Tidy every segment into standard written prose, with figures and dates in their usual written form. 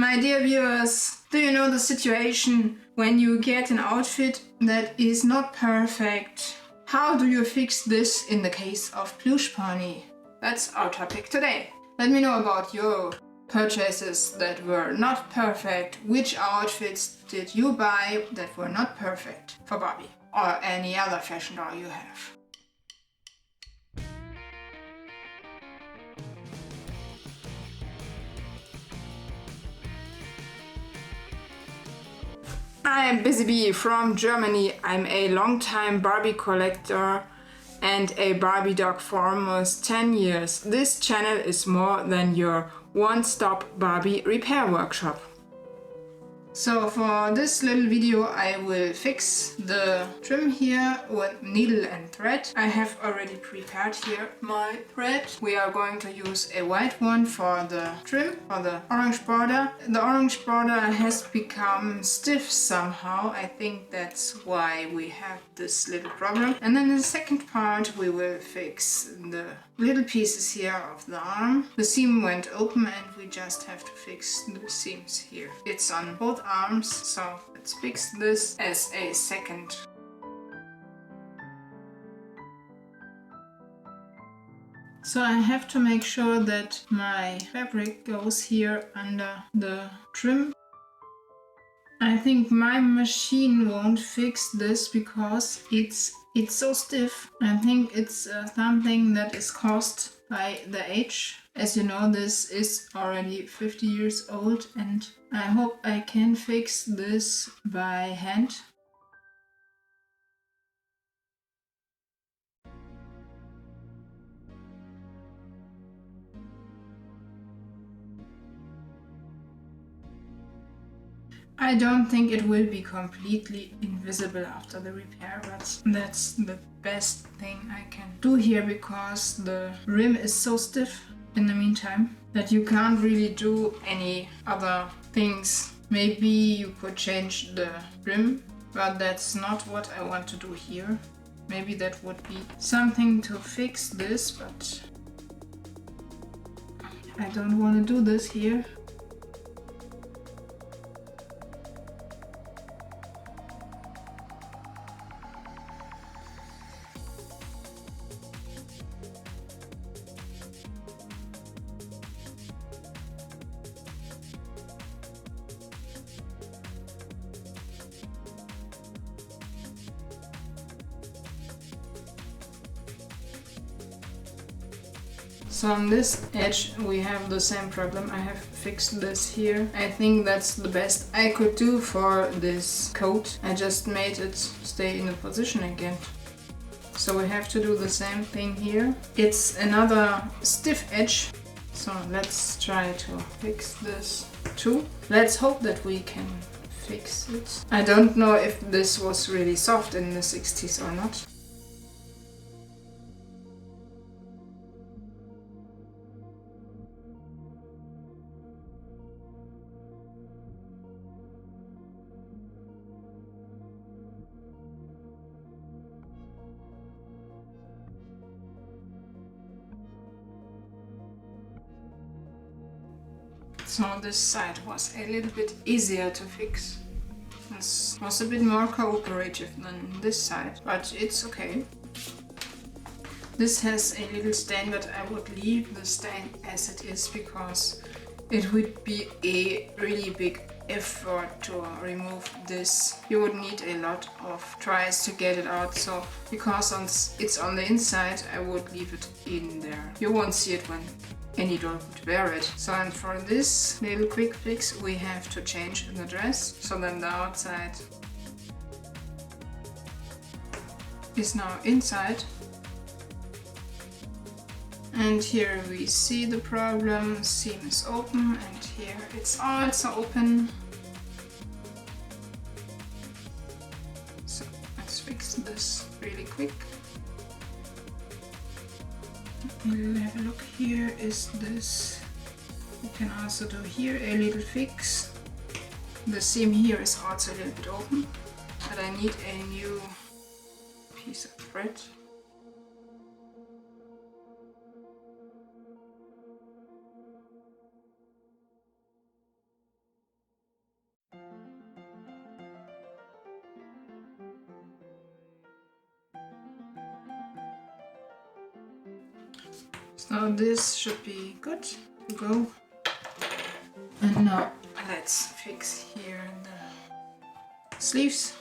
My dear viewers, do you know the situation when you get an outfit that is not perfect? How do you fix this in the case of Plush Pony? That's our topic today. Let me know about your purchases that were not perfect. Which outfits did you buy that were not perfect for Barbie or any other fashion doll you have? I'm Busy Bee from Germany. I'm a long-time Barbie collector and a Barbie dog for almost 10 years. This channel is more than your one-stop Barbie repair workshop. So for this little video I will fix the trim here with needle and thread. I have already prepared here my thread. We are going to use a white one for the trim, for the orange border. The orange border has become stiff somehow. I think that's why we have this little problem. And then in the second part we will fix the little pieces here of the arm. The seam went open and we just have to fix the seams here. It's on both arms, so let's fix this as a second. So I have to make sure that my fabric goes here under the trim. I think my machine won't fix this because it's so stiff. I think it's something that is caused by the age. As you know, this is already 50 years old and I hope I can fix this by hand. I don't think it will be completely invisible after the repair, but that's the best thing I can do here because the rim is so stiff in the meantime that you can't really do any other things. Maybe you could change the rim, but that's not what I want to do here. Maybe that would be something to fix this, but I don't want to do this here. So on this edge we have the same problem. I have fixed this here. I think that's the best I could do for this coat. I just made it stay in the position again. So we have to do the same thing here. It's another stiff edge. So let's try to fix this too. Let's hope that we can fix it. I don't know if this was really soft in the 60s or not. So this side was a little bit easier to fix. This was a bit more cooperative than this side, but it's okay. This has a little stain, but I would leave the stain as it is because it would be a really big effort to remove this. You would need a lot of tries to get it out, so because it's on the inside I would leave it in there. You won't see it when any doll would wear it. So and for this little quick fix we have to change the dress. So then the outside is now inside. And here we see the problem. Seam is open and here it's also open. So let's fix this really quick. We'll have a look. Here is this. You can also do here a little fix. The seam here is also a little bit open, but I need a new piece of thread. So this should be good to go. And now let's fix here the sleeves.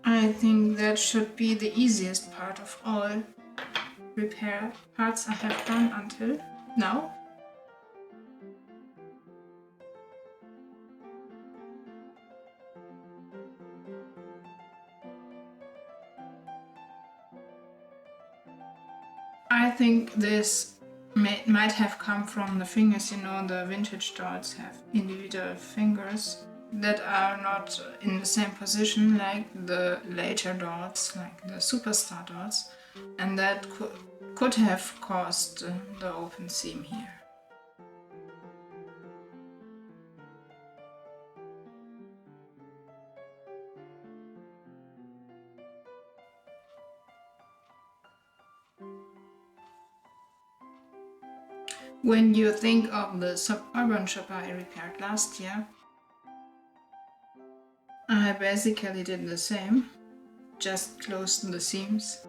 I think that should be the easiest part of all repair parts I have done until now. I think this might have come from the fingers, you know, the vintage dolls have individual fingers that are not in the same position like the later dolls, like the superstar dolls, and that could have caused the open seam here. When you think of the suburban shopper I repaired last year, I basically did the same, just closed the seams.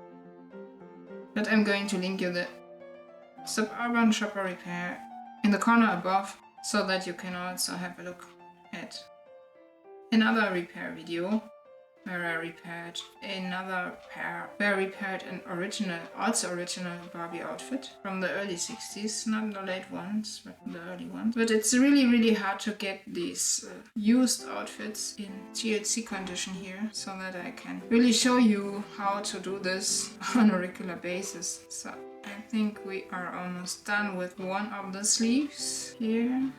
But I'm going to link you the suburban shopper repair in the corner above, so that you can also have a look at another repair video where I repaired another pair, where I repaired an also original Barbie outfit from the early 60s, not the late ones, but the early ones. But it's really hard to get these used outfits in GHC condition here, so that I can really show you how to do this on a regular basis. So I think we are almost done with one of the sleeves here.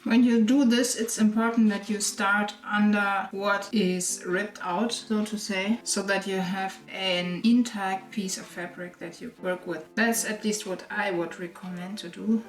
When you do this, it's important that you start under what is ripped out, so to say, so that you have an intact piece of fabric that you work with. That's at least what I would recommend to do.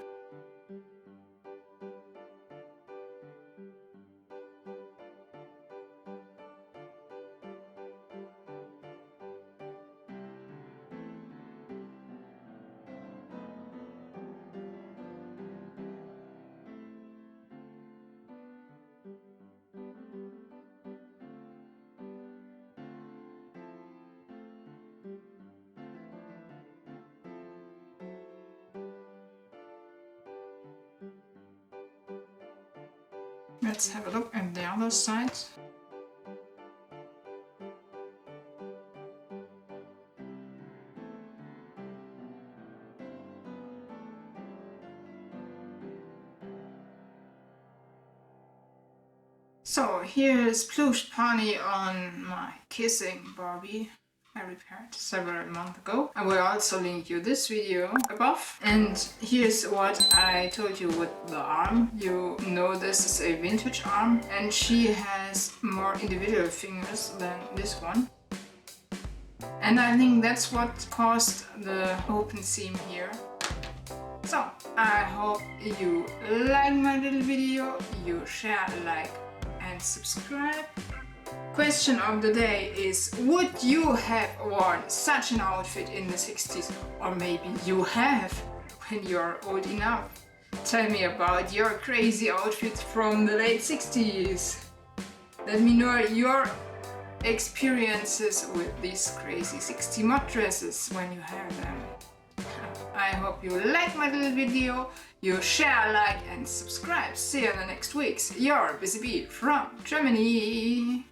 Let's have a look at the other side. So here is Plush Pony on my kissing Barbie I repaired several months ago. I will also link you this video above. And here's what I told you with the arm. You know this is a vintage arm and she has more individual fingers than this one. And I think that's what caused the open seam here. So I hope you like my little video, you share, like and subscribe. Question of the day is, would you have worn such an outfit in the 60s? Or maybe you have when you're old enough. Tell me about your crazy outfits from the late 60s. Let me know your experiences with these crazy 60s mod dresses when you have them. I hope you like my little video, you share, like and subscribe. See you in the next weeks. Your Busy Bee from Germany.